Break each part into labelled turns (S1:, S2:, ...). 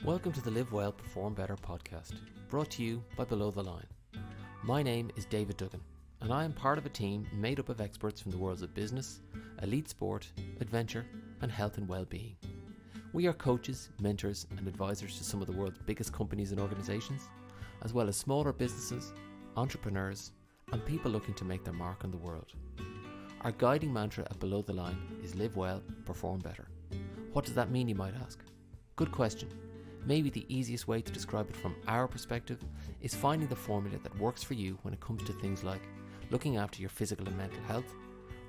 S1: Welcome to the Live Well, Perform Better podcast, brought to you by Below the Line. My name is David Duggan, and I am part of a team made up of experts from the worlds of business, elite sport, adventure, and health and well-being. We are coaches, mentors, and advisors to some of the world's biggest companies and organizations, as well as smaller businesses, entrepreneurs, and people looking to make their mark on the world. Our guiding mantra at Below the Line is Live Well, Perform Better. What does that mean, you might ask? Good question. Maybe the easiest way to describe it from our perspective is finding the formula that works for you when it comes to things like looking after your physical and mental health,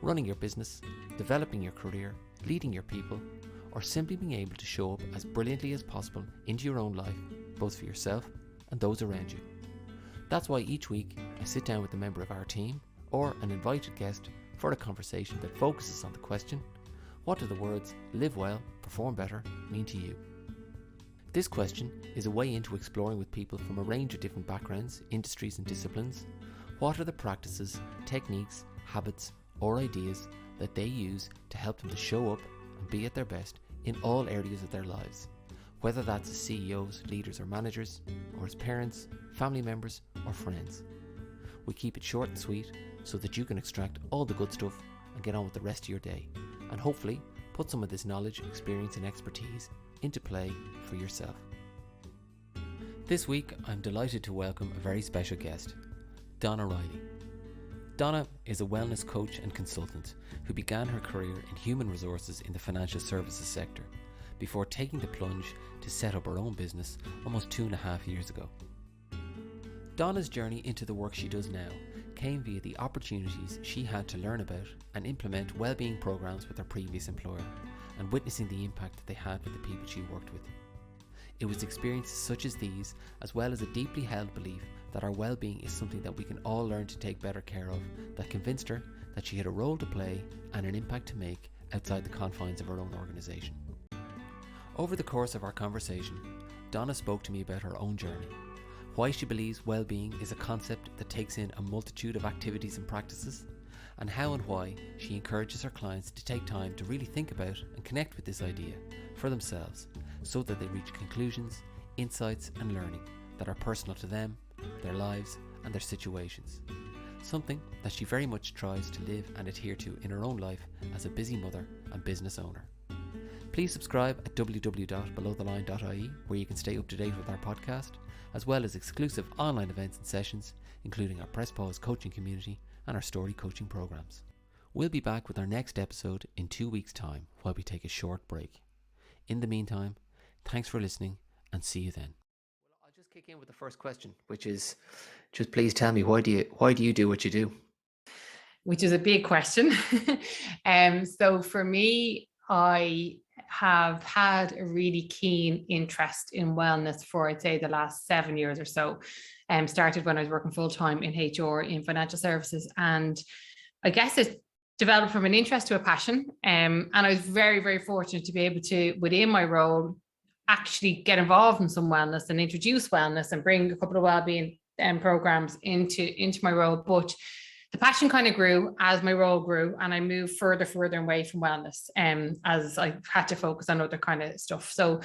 S1: running your business, developing your career, leading your people, or simply being able to show up as brilliantly as possible into your own life, both for yourself and those around you. That's why each week I sit down with a member of our team or an invited guest for a conversation that focuses on the question, what do the words live well, perform better mean to you? This question is a way into exploring with people from a range of different backgrounds, industries and disciplines. What are the practices, techniques, habits or ideas that they use to help them to show up and be at their best in all areas of their lives, whether that's as CEOs, leaders or managers, or as parents, family members or friends. We keep it short and sweet so that you can extract all the good stuff and get on with the rest of your day, and hopefully put some of this knowledge, experience and expertise into play for yourself. This week I'm delighted to welcome a very special guest, Donna Reilly. Donna is a wellness coach and consultant who began her career in human resources in the financial services sector before taking the plunge to set up her own business almost 2.5 years ago. Donna's journey into the work she does now came via the opportunities she had to learn about and implement well-being programs with her previous employer and witnessing the impact that they had with the people she worked with. It was experiences such as these, as well as a deeply held belief that our well-being is something that we can all learn to take better care of, that convinced her that she had a role to play and an impact to make outside the confines of her own organisation. Over the course of our conversation, Donna spoke to me about her own journey, why she believes well-being is a concept that takes in a multitude of activities and practices, and how and why she encourages her clients to take time to really think about and connect with this idea for themselves so that they reach conclusions, insights and learning that are personal to them, their lives and their situations. Something that she very much tries to live and adhere to in her own life as a busy mother and business owner. Please subscribe at www.belowtheline.ie where you can stay up to date with our podcast, as well as exclusive online events and sessions, including our Press Pause coaching community and our story coaching programs. We'll be back with our next episode in 2 weeks' time while we take a short break. In the meantime, thanks for listening and see you then. Well, I'll just kick in with the first question, which is just please tell me, why do you do what you do?
S2: Which is a big question. So for me, I have had a really keen interest in wellness for, I'd say, the last 7 years or so. Started when I was working full-time in HR in financial services. And I guess it developed from an interest to a passion. And I was very, very fortunate to be able to, within my role, actually get involved in some wellness and introduce wellness and bring a couple of wellbeing programs into my role. But the passion kind of grew as my role grew and I moved further away from wellness as I had to focus on other kind of stuff. So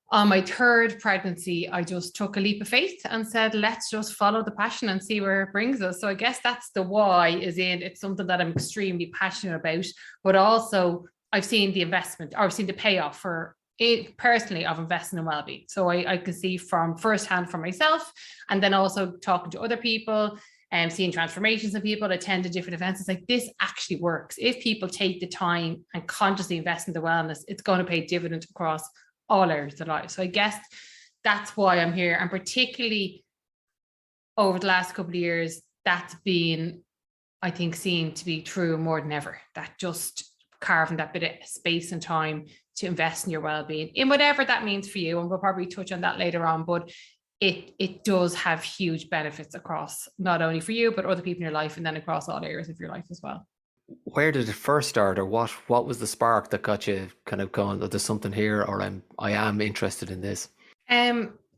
S2: on my third pregnancy, I just took a leap of faith and said, let's just follow the passion and see where it brings us. So I guess that's the why, is in it's something that I'm extremely passionate about, but also I've seen the investment, or I've seen the payoff for it personally of investing in wellbeing. So I can see from firsthand for myself, and then also talking to other people and seeing transformations in people, attend to different events. It's like, this actually works. If people take the time and consciously invest in the wellness, it's going to pay dividends across all areas of life. So I guess that's why I'm here. And particularly over the last couple of years, that's been, I think, seen to be true more than ever. That just carving that bit of space and time to invest in your well-being, in whatever that means for you. And we'll probably touch on that later on, but it does have huge benefits across not only for you, but other people in your life, and then across all areas of your life as well.
S1: Where did it first start, or what was the spark that got you kind of going, oh, there's something here, or I am interested in this?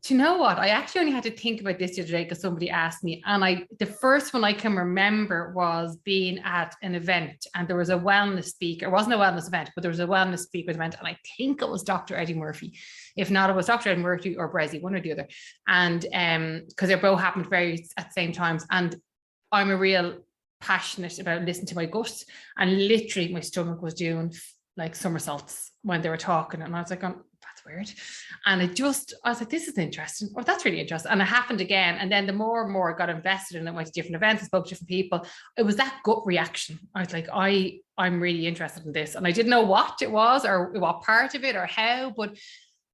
S2: Do you know what? I actually only had to think about this the other day because somebody asked me, and the first one I can remember was being at an event, and there was a wellness speaker. It wasn't a wellness event, but there was a wellness speaker's event, and I think it was Dr. Eddie Murphy. If not, it was Dr. Eddie Murphy or Brezzy, one or the other. And because they both happened very at the same times, and I'm a real passionate about listening to my gut, and literally my stomach was doing like somersaults when they were talking, and I was like, that's weird. And I was like, this is interesting. Oh, that's really interesting. And it happened again. And then the more and more I got invested in it, went to different events, I spoke to different people. It was that gut reaction. I was like, I'm really interested in this. And I didn't know what it was or what part of it or how, but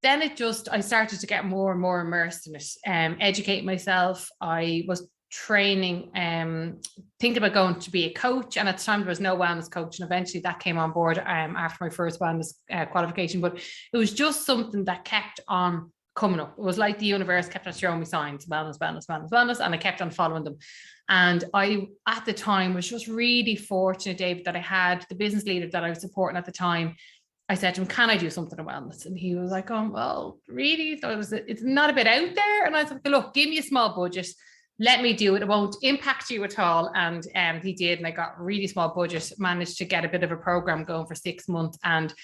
S2: then I started to get more and more immersed in it, educate myself. I was training, thinking about going to be a coach, and at the time there was no wellness coach, and eventually that came on board after my first wellness qualification. But it was just something that kept on coming up. It was like the universe kept on showing me signs: wellness, wellness, wellness, wellness, and I kept on following them. And I at the time was just really fortunate, David, that I had the business leader that I was supporting at the time. I said to him, can I do something in wellness? And he was like, oh, well, really? So it's not a bit out there. And I was like, look, give me a small budget. Let me do it. It won't impact you at all. And he did. And I got a really small budget, managed to get a bit of a program going for 6 months, and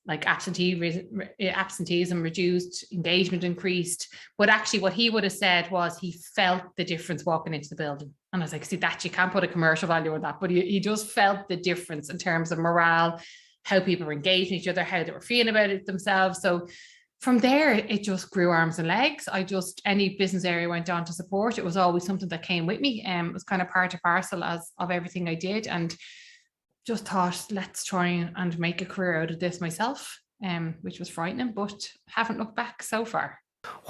S2: like absenteeism reduced, engagement increased. But actually what he would have said was he felt the difference walking into the building. And I was like, see, that you can't put a commercial value on that, but he just felt the difference in terms of morale, how people were engaging each other, how they were feeling about it themselves. So from there, it just grew arms and legs. Any business area I went on to support, it was always something that came with me. It was kind of part and parcel of everything I did, and just thought, let's try and make a career out of this myself, which was frightening, but haven't looked back so far.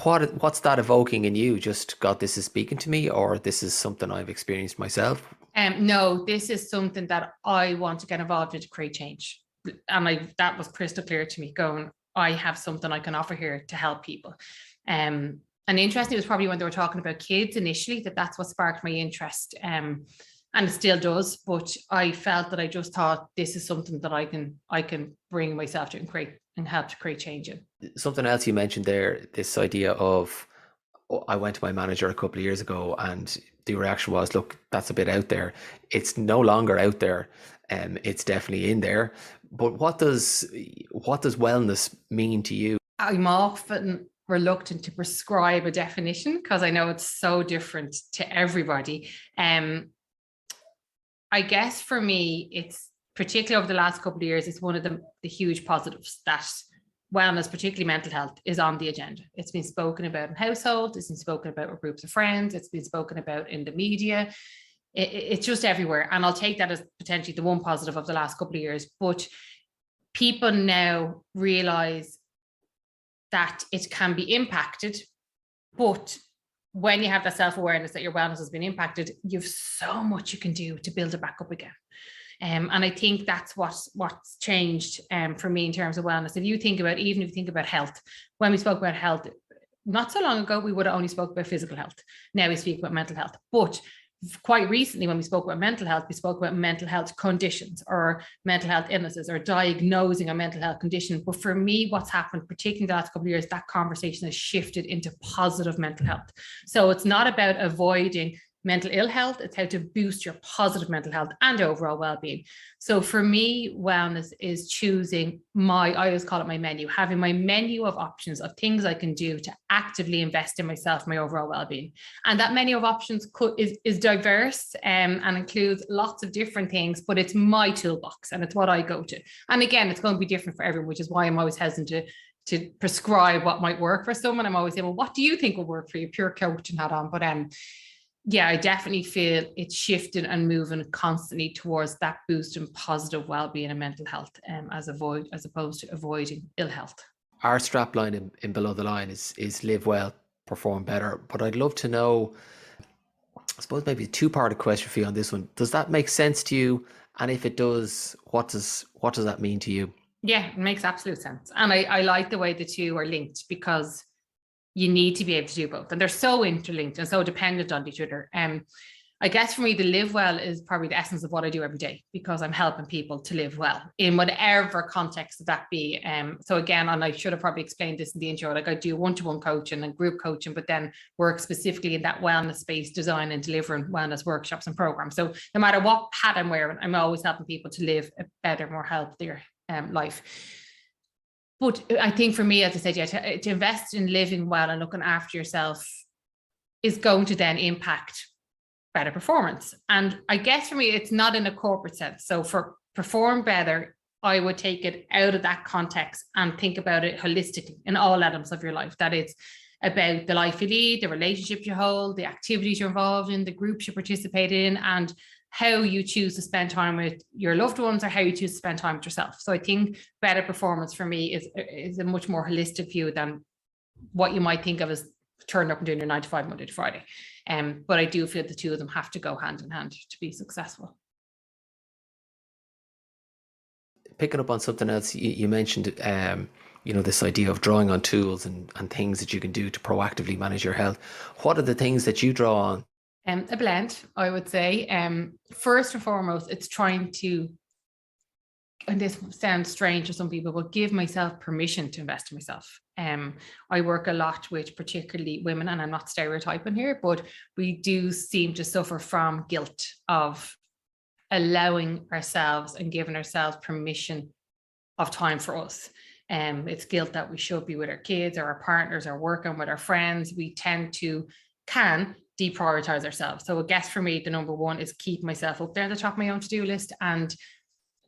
S1: What's that evoking in you? Just, God, this is speaking to me, or this is something I've experienced myself?
S2: No, this is something that I want to get involved in to create change. And that was crystal clear to me, going, I have something I can offer here to help people. And interesting, it was probably when they were talking about kids initially, that's what sparked my interest. And it still does, but I felt that I just thought this is something that I can bring myself to and create and help to create change in.
S1: Something else you mentioned there, this idea of, I went to my manager a couple of years ago and the reaction was, look, that's a bit out there. It's no longer out there. It's definitely in there. But what does wellness mean to you?
S2: I'm often reluctant to prescribe a definition because I know it's so different to everybody. I guess for me, it's particularly over the last couple of years, it's one of the huge positives that wellness, particularly mental health, is on the agenda. It's been spoken about in households, it's been spoken about with groups of friends, it's been spoken about in the media. It's just everywhere. And I'll take that as potentially the one positive of the last couple of years. But people now realize that it can be impacted. But when you have that self-awareness that your wellness has been impacted, you've so much you can do to build it back up again. And I think that's what's changed for me in terms of wellness. If you think about health, when we spoke about health, not so long ago, we would have only spoke about physical health. Now we speak about mental health. But quite recently, when we spoke about mental health, we spoke about mental health conditions or mental health illnesses or diagnosing a mental health condition. But for me, what's happened, particularly in the last couple of years, that conversation has shifted into positive mental health. So it's not about avoiding mental ill health, it's how to boost your positive mental health and overall well-being. So for me, wellness is choosing I always call it my menu, having my menu of options of things I can do to actively invest in myself, my overall well-being. And that menu of options is diverse and includes lots of different things, but it's my toolbox and it's what I go to. And again, it's going to be different for everyone, which is why I'm always hesitant to prescribe what might work for someone. I'm always saying, well, what do you think will work for you? Pure coaching hat on. But yeah, I definitely feel it's shifting and moving constantly towards that boost in positive well-being and mental health, as opposed to avoiding ill health.
S1: Our strapline in Below the Line is live well, perform better. But I'd love to know, I suppose maybe a two-part question for you on this one. Does that make sense to you? And if it does, what does that mean to you?
S2: Yeah, it makes absolute sense. And I like the way the two are linked, because you need to be able to do both. And they're so interlinked and so dependent on each other. I guess for me, the live well is probably the essence of what I do every day, because I'm helping people to live well in whatever context that be. So again, and I should have probably explained this in the intro, like I do one-to-one coaching and group coaching, but then work specifically in that wellness space, design and delivering wellness workshops and programs. So no matter what hat I'm wearing, I'm always helping people to live a better, more healthier life. But I think for me, as I said, yeah, to invest in living well and looking after yourself is going to then impact better performance. And I guess for me, it's not in a corporate sense. So for perform better, I would take it out of that context and think about it holistically in all elements of your life. That it's about the life you lead, the relationships you hold, the activities you're involved in, the groups you participate in, and how you choose to spend time with your loved ones, or how you choose to spend time with yourself. So I think better performance for me is a much more holistic view than what you might think of as turning up and doing your 9 to 5 Monday to Friday. But I do feel the two of them have to go hand in hand to be successful.
S1: Picking up on something else, you mentioned, this idea of drawing on tools and things that you can do to proactively manage your health. What are the things that you draw on?
S2: A blend, I would say. First and foremost, it's trying to, and this sounds strange to some people, but give myself permission to invest in myself. I work a lot with particularly women, and I'm not stereotyping here, but we do seem to suffer from guilt of allowing ourselves and giving ourselves permission of time for us. It's guilt that we should be with our kids or our partners or working with our friends. We can deprioritize ourselves. So I guess for me, the number one is keep myself up there at the top of my own to-do list, and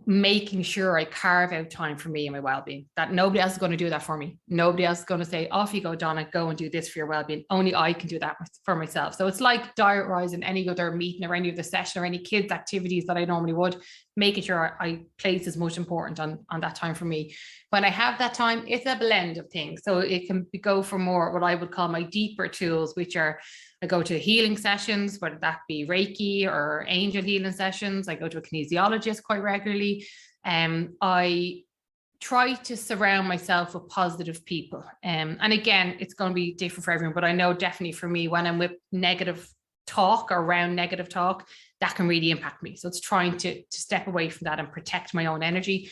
S2: making sure I carve out time for me and my well-being, that nobody else is going to do that for me. Nobody else is going to say, off you go, Donna, go and do this for your well-being. Only I can do that for myself. So it's like diarising any other meeting or any other session or any kids activities that I normally would, making sure I place as much important on that time for me. When I have that time, it's a blend of things. So it can go for more what I would call my deeper tools, which are, I go to healing sessions, whether that be Reiki or angel healing sessions. I go to a kinesiologist quite regularly. I try to surround myself with positive people. And again, it's going to be different for everyone, but I know definitely for me, when I'm with negative talk or around negative talk, that can really impact me. So it's trying to step away from that and protect my own energy.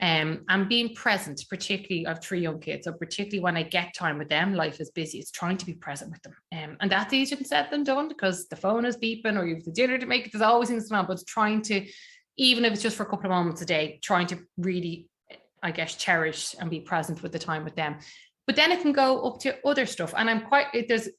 S2: And being present, particularly, I have 3 young kids, so particularly when I get time with them, life is busy, it's trying to be present with them. And that's easier said than done, because the phone is beeping or you have the dinner to make, there's always things going on, but it's trying to, even if it's just for a couple of moments a day, trying to really, I guess, cherish and be present with the time with them. But then it can go up to other stuff. And there's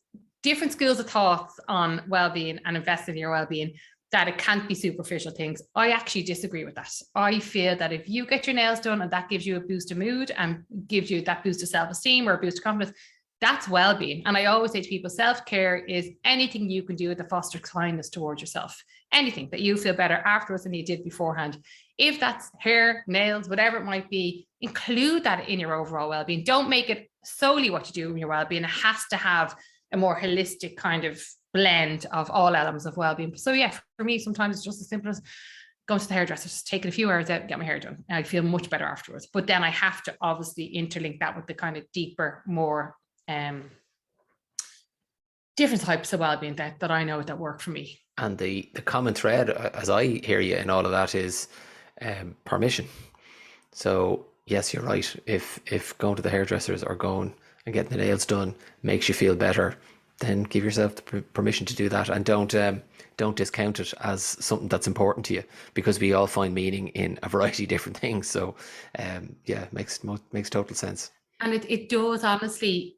S2: different schools of thoughts on well-being and investing in your well-being, that it can't be superficial things. I actually disagree with that. I feel that if you get your nails done and that gives you a boost of mood and gives you that boost of self-esteem or a boost of confidence, that's well-being. And I always say to people, self-care is anything you can do to foster kindness towards yourself. Anything that you feel better afterwards than you did beforehand. If that's hair, nails, whatever it might be, include that in your overall well-being. Don't make it solely what you do in your well-being. It has to have a more holistic kind of blend of all elements of well-being. So yeah, for me, sometimes it's just as simple as going to the hairdresser, just taking a few hours out, get my hair done. And I feel much better afterwards. But then I have to obviously interlink that with the kind of deeper, more different types of well-being that I know that work for me.
S1: And the common thread, as I hear you in all of that, is permission. So yes, you're right. If going to the hairdressers or going and getting the nails done makes you feel better, then give yourself the permission to do that, and don't discount it as something that's important to you, because we all find meaning in a variety of different things. So makes total sense.
S2: And it does, honestly,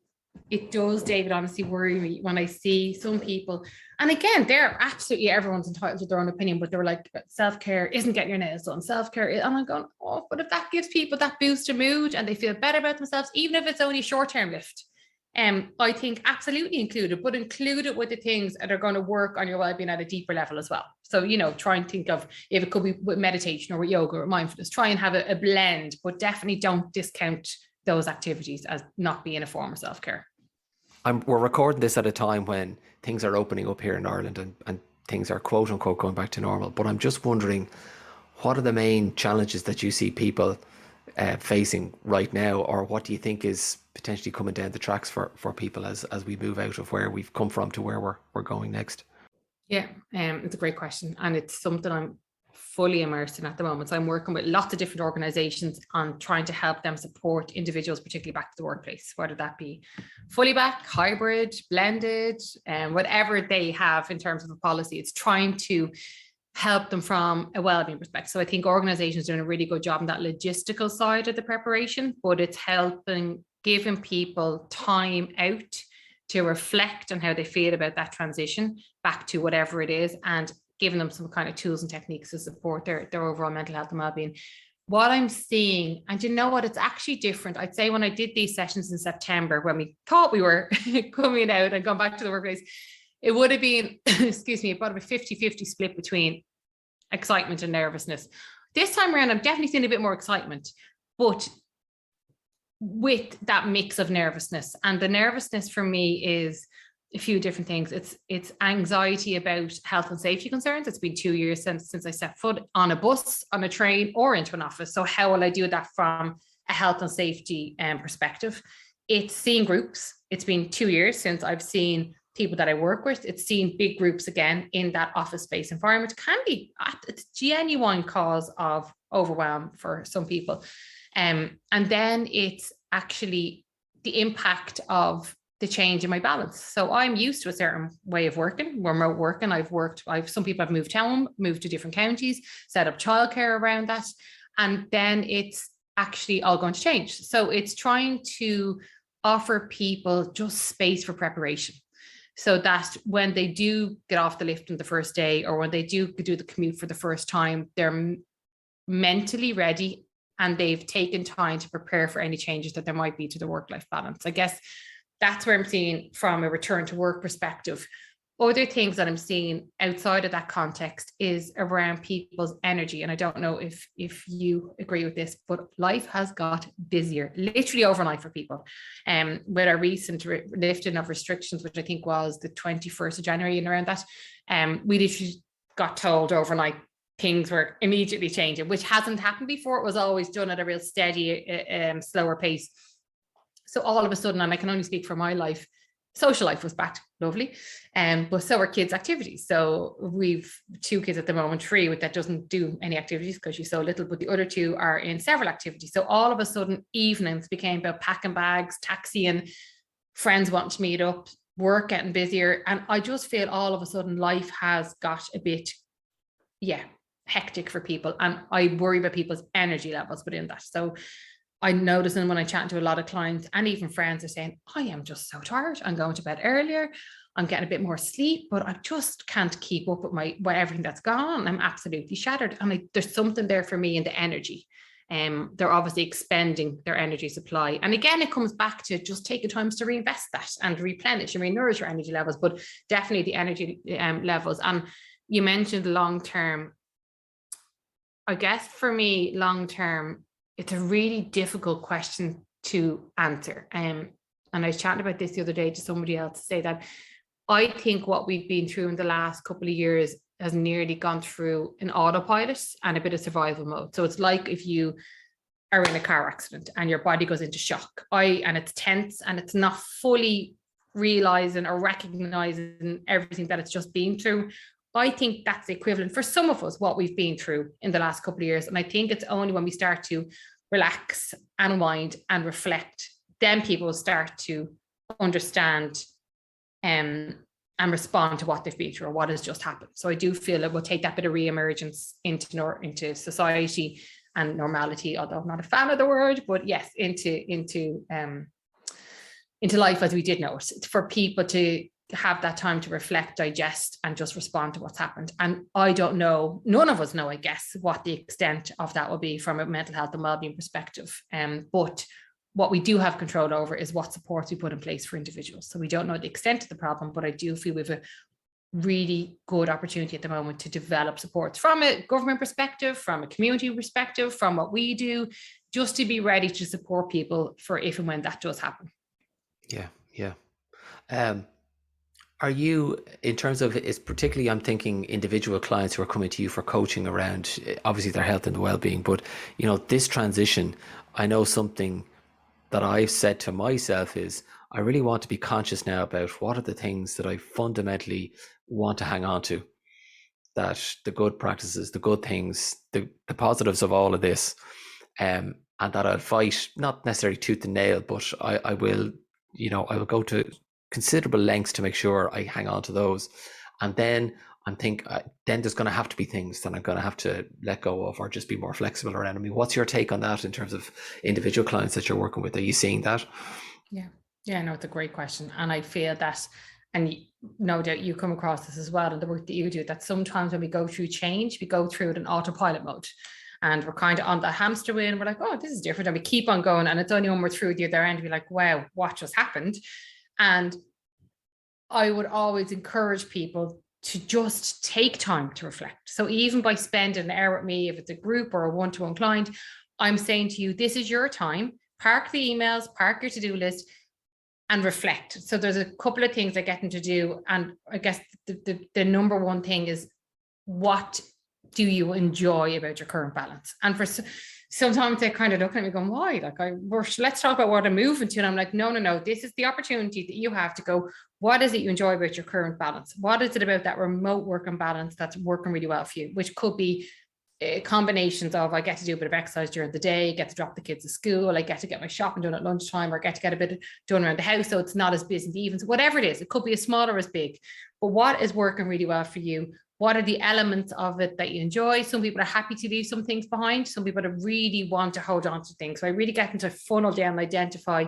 S2: David, honestly worry me when I see some people, and again, everyone's entitled to their own opinion, but they're like, self-care isn't getting your nails done, self-care, and I'm going, but if that gives people that boost of mood and they feel better about themselves, even if it's only a short-term lift, I think absolutely include it, but include it with the things that are going to work on your well-being at a deeper level as well. So, try and think of, if it could be with meditation or with yoga or mindfulness, try and have a blend, but definitely don't discount those activities as not being a form of self-care.
S1: We're recording this at a time when things are opening up here in Ireland and things are quote unquote going back to normal. But I'm just wondering, what are the main challenges that you see people facing right now, or what do you think is potentially coming down the tracks for people as we move out of where we've come from to where we're going next?
S2: Yeah, it's a great question. And it's something I'm fully immersed in at the moment. So I'm working with lots of different organizations on trying to help them support individuals, particularly back to the workplace, whether that be fully back, hybrid, blended, and whatever they have in terms of a policy. It's trying to help them from a well-being perspective. So I think organizations are doing a really good job on that logistical side of the preparation, but it's helping giving people time out to reflect on how they feel about that transition back to whatever it is, and giving them some kind of tools and techniques to support their overall mental health and well-being. What I'm seeing, and you know what, it's actually different. I'd say when I did these sessions in September, when we thought we were coming out and going back to the workplace, it would have been, excuse me, about a 50-50 split between excitement and nervousness. This time around, I'm definitely seeing a bit more excitement, but with that mix of nervousness. And the nervousness for me is a few different things. It's anxiety about health and safety concerns. It's been 2 years since I set foot on a bus, on a train, or into an office. So how will I do that from a health and safety perspective? It's seeing groups. It's been 2 years since I've seen people that I work with. It's seeing big groups again in that office space environment. Can be a genuine cause of overwhelm for some people. And then it's actually the impact of the change in my balance. So I'm used to a certain way of working, remote working. Some people have moved home, moved to different counties, set up childcare around that. And then it's actually all going to change. So it's trying to offer people just space for preparation, so that when they do get off the lift on the first day, or when they do the commute for the first time, they're mentally ready and they've taken time to prepare for any changes that there might be to the work-life balance. I guess that's where I'm seeing from a return to work perspective. Other things that I'm seeing outside of that context is around people's energy. And I don't know if you agree with this, but life has got busier, literally overnight for people. With our recent lifting of restrictions, which I think was the 21st of January and around that, we literally got told overnight things were immediately changing, which hasn't happened before. It was always done at a real steady, slower pace. So all of a sudden, and I can only speak for my life, social life was back, lovely, but so are kids' activities. So we've 2 kids at the moment, 3 that doesn't do any activities because she's so little, but the other 2 are in several activities. So all of a sudden, evenings became about packing bags, taxiing, friends wanting to meet up, work getting busier. And I just feel all of a sudden life has got a bit, hectic for people. And I worry about people's energy levels within that. So I'm noticing when I chat to a lot of clients and even friends are saying, I am just so tired. I'm going to bed earlier. I'm getting a bit more sleep, but I just can't keep up with everything that's gone on. I'm absolutely shattered. And there's something there for me in the energy. They're obviously expending their energy supply. And again, it comes back to just taking time to reinvest that and replenish and re-nourish your energy levels, but definitely the energy levels. And you mentioned long-term. I guess for me, long-term, it's a really difficult question to answer. And I was chatting about this the other day to somebody else to say that I think what we've been through in the last couple of years has nearly gone through an autopilot and a bit of survival mode. So it's like if you are in a car accident and your body goes into shock, and it's tense and it's not fully realizing or recognizing everything that it's just been through. I think that's the equivalent for some of us, what we've been through in the last couple of years. And I think it's only when we start to relax, unwind and reflect, then people will start to understand and respond to what they've been through or what has just happened. So I do feel it will take that bit of re-emergence into society and normality, although I'm not a fan of the word, but yes, into life as we did know it, for people to have that time to reflect, digest, and just respond to what's happened. And I don't know, none of us know, I guess, what the extent of that will be from a mental health and wellbeing perspective. But what we do have control over is what supports we put in place for individuals. So we don't know the extent of the problem, but I do feel we have a really good opportunity at the moment to develop supports from a government perspective, from a community perspective, from what we do, just to be ready to support people for if and when that does happen.
S1: Yeah. Are you, in terms of, it's particularly, I'm thinking individual clients who are coming to you for coaching around, obviously their health and well-being, but this transition, I know something that I've said to myself is, I really want to be conscious now about what are the things that I fundamentally want to hang on to. that the good practices, the good things, the positives of all of this, and that I'll fight, not necessarily tooth and nail, but I will, I will go to considerable lengths to make sure I hang on to those. And then then there's going to have to be things that I'm going to have to let go of or just be more flexible around. I mean, what's your take on that in terms of individual clients that you're working with? Are you seeing that?
S2: Yeah, no, it's a great question. And I feel that, and no doubt you come across this as well in the work that you do, that sometimes when we go through change, we go through it in autopilot mode. And we're kind of on the hamster wheel and we're like, oh, this is different. And we keep on going. And it's only when we're through the other end, we're like, wow, what just happened? And I would always encourage people to just take time to reflect. So even by spending an hour with me, if it's a group or a one-to-one client, I'm saying to you, this is your time. Park the emails, park your to-do list, and reflect. So there's a couple of things I get them to do. And I guess the number one thing is, what do you enjoy about your current balance? And for sometimes they kind of look at me going, why? Like, let's talk about what I'm moving to. And I'm like, no. This is the opportunity that you have to go, what is it you enjoy about your current balance? What is it about that remote working balance that's working really well for you? Which could be combinations of, I get to do a bit of exercise during the day, get to drop the kids to school, I get to get my shopping done at lunchtime, or get to get a bit done around the house so it's not as busy in the evenings, whatever it is. It could be as small or as big, but what is working really well for you? What are the elements of it that you enjoy? Some people are happy to leave some things behind. Some people really want to hold on to things. So I really get them to funnel down and identify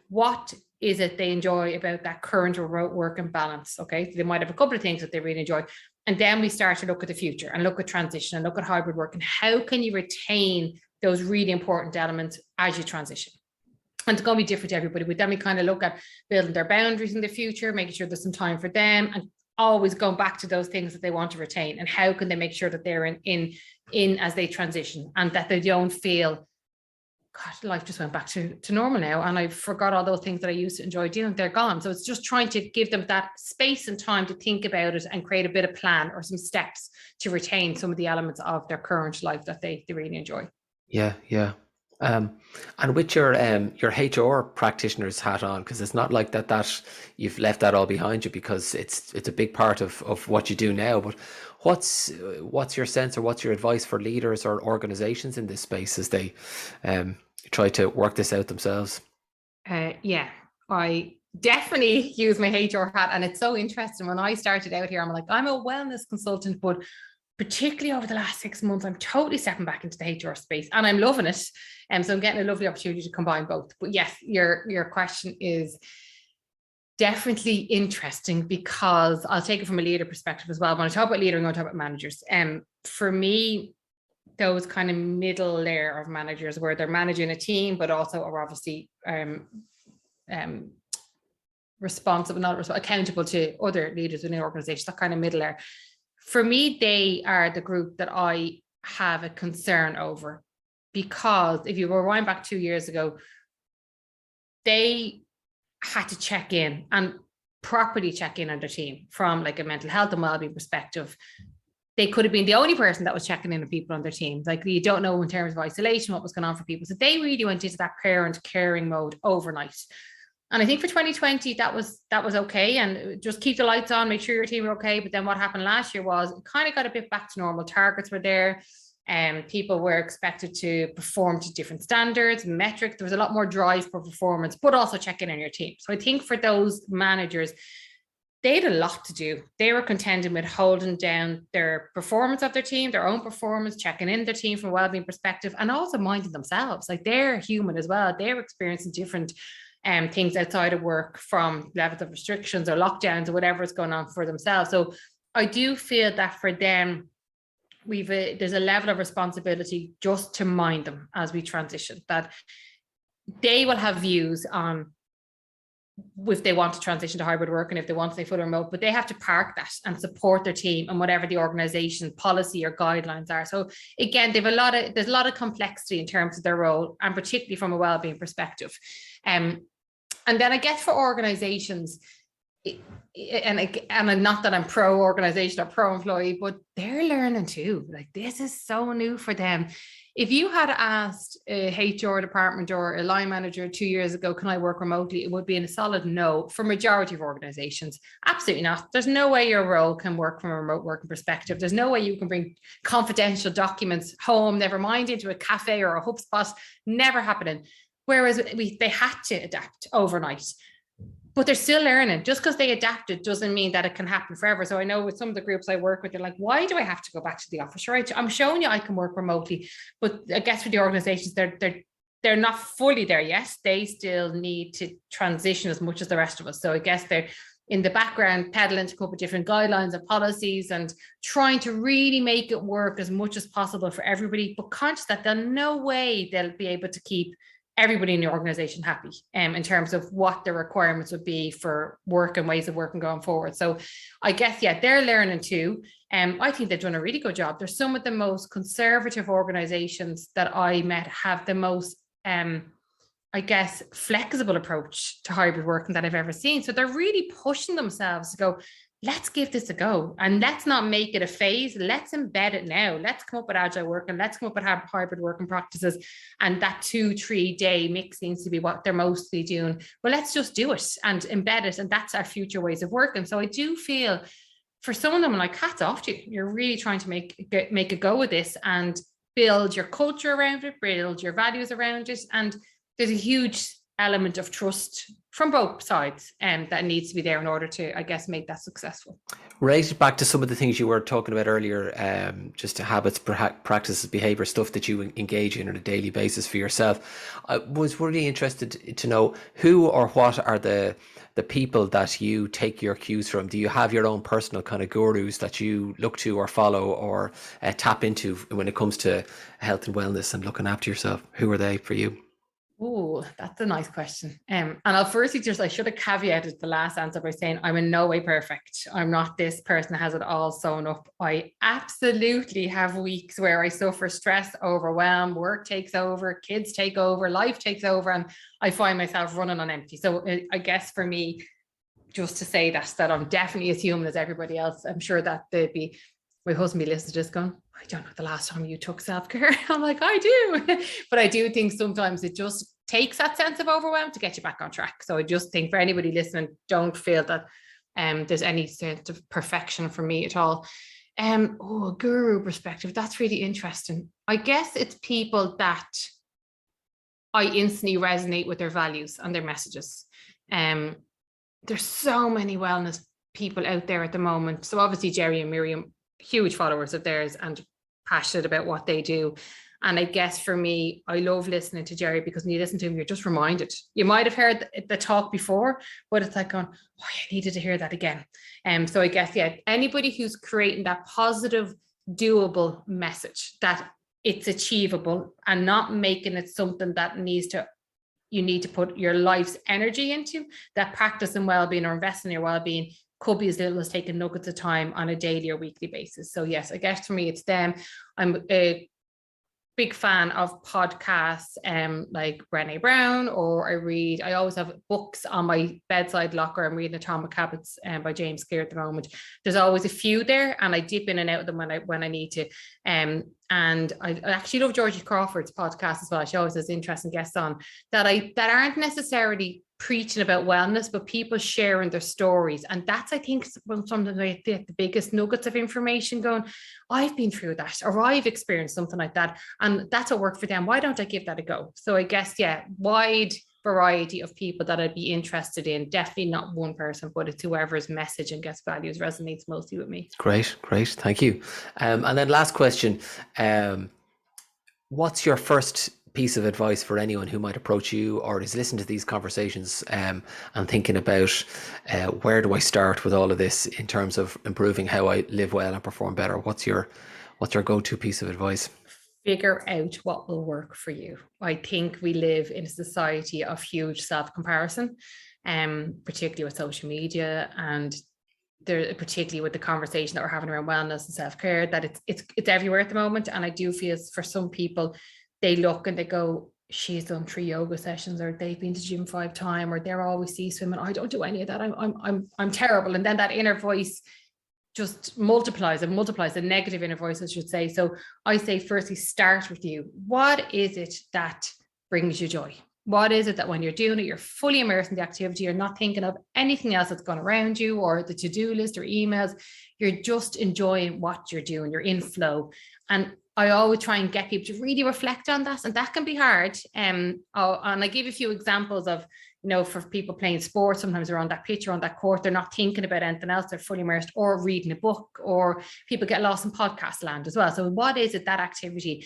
S2: what is it they enjoy about that current remote working balance. Okay, so they might have a couple of things that they really enjoy. And then we start to look at the future and look at transition and look at hybrid work and how can you retain those really important elements as you transition. And it's going to be different to everybody. But then we kind of look at building their boundaries in the future, making sure there's some time for them, and always going back to those things that they want to retain and how can they make sure that they're in as they transition, and that they don't feel, God, life just went back to normal now and I forgot all those things that I used to enjoy doing, they're gone. So it's just trying to give them that space and time to think about it and create a bit of plan or some steps to retain some of the elements of their current life that they really enjoy.
S1: Yeah. And with your HR practitioner's hat on, because it's not like that you've left that all behind you, because it's a big part of what you do now. But what's your sense, or what's your advice for leaders or organizations in this space as they try to work this out themselves?
S2: Yeah, I definitely use my HR hat, and it's so interesting. When I started out here, I'm like, I'm a wellness consultant, but particularly over the last 6 months, I'm totally stepping back into the HR space and I'm loving it. And so I'm getting a lovely opportunity to combine both. But yes, your question is definitely interesting, because I'll take it from a leader perspective as well. When I talk about leader, I'm going to talk about managers. For me, those kind of middle layer of managers where they're managing a team, but also are obviously accountable to other leaders within an organization, that kind of middle layer. For me, they are the group that I have a concern over, because if you rewind back 2 years ago, they had to check in and properly check in on their team from like a mental health and wellbeing perspective. They could have been the only person that was checking in on people on their team. Like, you don't know in terms of isolation what was going on for people. So they really went into that parent caring mode overnight. And I think for 2020, that was okay. And just keep the lights on, make sure your team are okay. But then what happened last year was it kind of got a bit back to normal. Targets were there, and people were expected to perform to different standards, metrics. There was a lot more drive for performance, but also check in on your team. So I think for those managers, they had a lot to do. They were contending with holding down their performance of their team, their own performance, checking in their team from a wellbeing perspective, and also minding themselves. Like, they're human as well. They're experiencing different things outside of work, from levels of restrictions or lockdowns or whatever is going on for themselves. So I do feel that for them, there's a level of responsibility just to mind them as we transition, that they will have views on if they want to transition to hybrid work and if they want to stay fully remote, but they have to park that and support their team and whatever the organization policy or guidelines are. So again, there's a lot of complexity in terms of their role, and particularly from a wellbeing perspective. And then I guess for organizations, and not that I'm pro organization or pro employee, but they're learning too. Like, this is so new for them. If you had asked a HR department or a line manager 2 years ago, can I work remotely? It would be in a solid no for majority of organizations. Absolutely not. There's no way your role can work from a remote working perspective. There's no way you can bring confidential documents home, never mind into a cafe or a HubSpot, never happening. Whereas they had to adapt overnight. But they're still learning. Just because they adapted doesn't mean that it can happen forever. So I know with some of the groups I work with, they're like, why do I have to go back to the office? Right? I'm showing you I can work remotely. But I guess with the organizations, they're not fully there yet. They still need to transition as much as the rest of us. So I guess they're in the background peddling to a couple of different guidelines and policies and trying to really make it work as much as possible for everybody, but conscious that there's no way they'll be able to keep everybody in the organization happy in terms of what the requirements would be for work and ways of working going forward. So I guess, yeah, they're learning too. I think they've done a really good job. There's some of the most conservative organizations that I met have the most, I guess, flexible approach to hybrid working that I've ever seen. So they're really pushing themselves to go, let's give this a go and let's not make it a phase. Let's embed it now. Let's come up with agile work and let's come up with hybrid working practices. And that 2-3 day mix seems to be what they're mostly doing. Well, let's just do it and embed it. And that's our future ways of working. So I do feel for some of them, I'm like, hats off to you. You're really trying to make a go of this and build your culture around it, build your values around it. And there's a huge element of trust from both sides that needs to be there in order to, I guess, make that successful.
S1: Related back to some of the things you were talking about earlier, just habits, practices, behavior, stuff that you engage in on a daily basis for yourself. I was really interested to know who or what are the people that you take your cues from. Do you have your own personal kind of gurus that you look to or follow or tap into when it comes to health and wellness and looking after yourself? Who are they for you?
S2: Oh, that's a nice question. And I'll firstly I should have caveated the last answer by saying I'm in no way perfect. I'm not this person that has it all sewn up. I absolutely have weeks where I suffer stress, overwhelm, work takes over, kids take over, life takes over, and I find myself running on empty. So I guess for me, just to say that I'm definitely as human as everybody else. I'm sure that my husband be listening to this going, I don't know the last time you took self-care. I'm like, I do. But I do think sometimes it just takes that sense of overwhelm to get you back on track. So I just think for anybody listening, don't feel that there's any sense of perfection for me at all. A guru perspective, that's really interesting. I guess it's people that I instantly resonate with their values and their messages. There's so many wellness people out there at the moment. So obviously Jerry and Miriam, huge followers of theirs and passionate about what they do. And I guess for me, I love listening to Jerry because when you listen to him, you're just reminded. You might have heard the talk before, but it's like going, oh, I needed to hear that again. So I guess, yeah, anybody who's creating that positive, doable message, that it's achievable and not making it something that you need to put your life's energy into, that practice and well-being or invest in your well-being could be as little as taking nuggets of time on a daily or weekly basis. So yes, I guess for me, it's them. I'm a big fan of podcasts like Brené Brown, or I always have books on my bedside locker. I'm reading Atomic Habits by James Clear at the moment. There's always a few there and I dip in and out of them when I need to. And I actually love Georgie Crawford's podcast as well. She always has interesting guests on that aren't necessarily preaching about wellness, but people sharing their stories. And that's, I think, sometimes I get the biggest nuggets of information going, I've been through that, or I've experienced something like that. And that's what worked for them. Why don't I give that a go? So I guess, yeah, wide variety of people that I'd be interested in. Definitely not one person, but it's whoever's message and guest values resonates mostly with me.
S1: Great. Thank you. And then last question. What's your first piece of advice for anyone who might approach you or is listening to these conversations and thinking about where do I start with all of this in terms of improving how I live well and perform better? What's your go-to piece of advice?
S2: Figure out what will work for you. I think we live in a society of huge self-comparison, particularly with social media and particularly with the conversation that we're having around wellness and self-care, that it's everywhere at the moment. And I do feel for some people, they look and they go, she's done 3 yoga sessions, or they've been to gym 5 times, or they're always sea swimming. I don't do any of that. I'm terrible. And then that inner voice just multiplies the negative inner voice, I should say. So I say, firstly, start with you. What is it that brings you joy? What is it that when you're doing it, you're fully immersed in the activity, you're not thinking of anything else that's going around you or the to-do list or emails, you're just enjoying what you're doing, you're in flow. And I always try and get people to really reflect on that, and that can be hard. And I give a few examples of, for people playing sports, sometimes they're on that pitch or on that court, they're not thinking about anything else, they're fully immersed, or reading a book, or people get lost in podcast land as well. So what is it, that activity?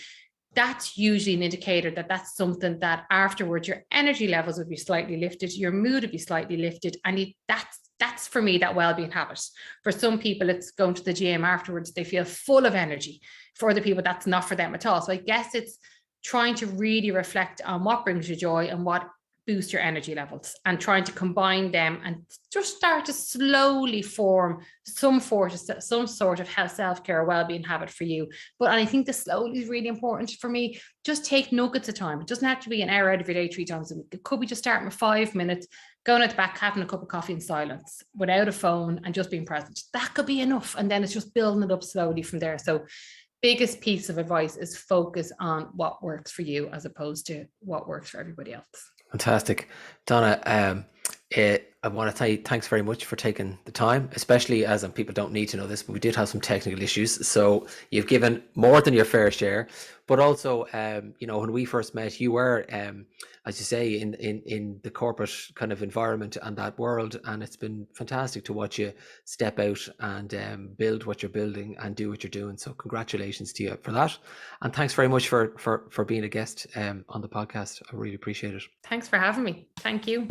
S2: That's usually an indicator that that's something that afterwards your energy levels would be slightly lifted, your mood would be slightly lifted, and that's for me that well-being habit. For some people, it's going to the gym afterwards, they feel full of energy. For other people, that's not for them at all. So I guess it's trying to really reflect on what brings you joy and what boost your energy levels, and trying to combine them and just start to slowly form some sort of health, self-care, well-being habit for you. But I think the slowly is really important for me. Just take nuggets of time. It doesn't have to be an hour out of your day 3 times a week. It could be just starting with 5 minutes, going at the back, having a cup of coffee in silence without a phone and just being present. That could be enough. And then it's just building it up slowly from there. So biggest piece of advice is focus on what works for you as opposed to what works for everybody else.
S1: Fantastic. Donna, I want to say thanks very much for taking the time, especially as people don't need to know this, but we did have some technical issues. So you've given more than your fair share, but also, when we first met, you were, as you say, in the corporate kind of environment and that world. And it's been fantastic to watch you step out and build what you're building and do what you're doing. So congratulations to you for that. And thanks very much for being a guest on the podcast. I really appreciate it.
S2: Thanks for having me. Thank you.